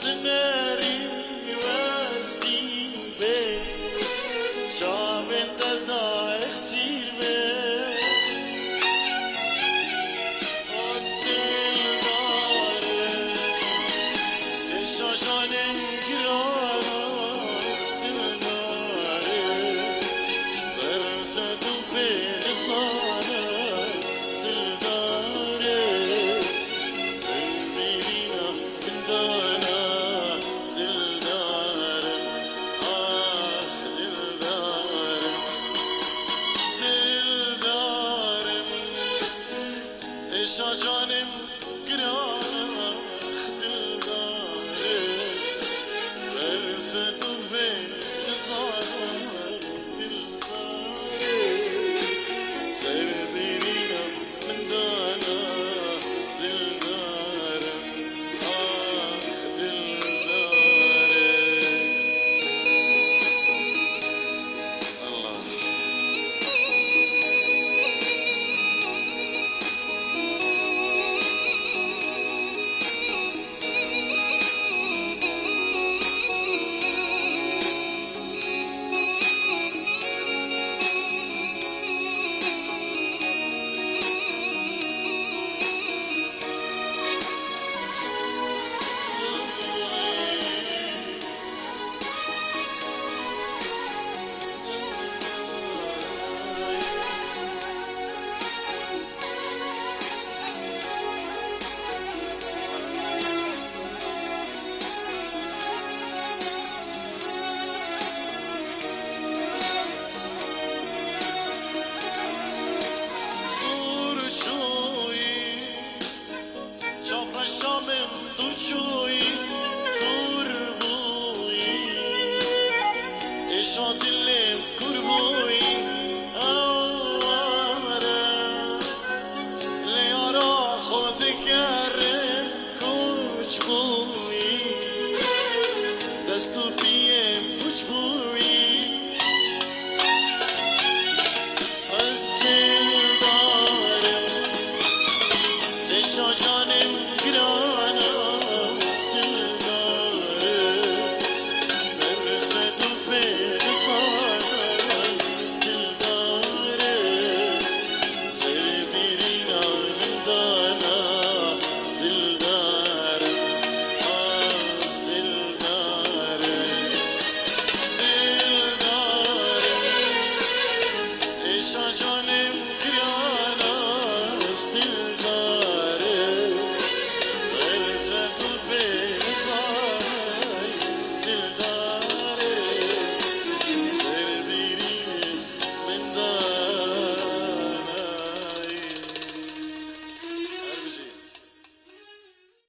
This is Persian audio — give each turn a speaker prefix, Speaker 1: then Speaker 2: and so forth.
Speaker 1: دناري وازدي بي شعبين ترضى اخسير بي أستل داري الشجان انقرار أستل داري برزد في غصانة دل داري المدينة من دانا دل داري دل داري دل داري الشجان انقرار دل داري برزد في غصانة دل داري سربينا من دانا دل داري دل داري الله شامم دوچوی کربوی اشا دلم کربوی آواره لیارا خود که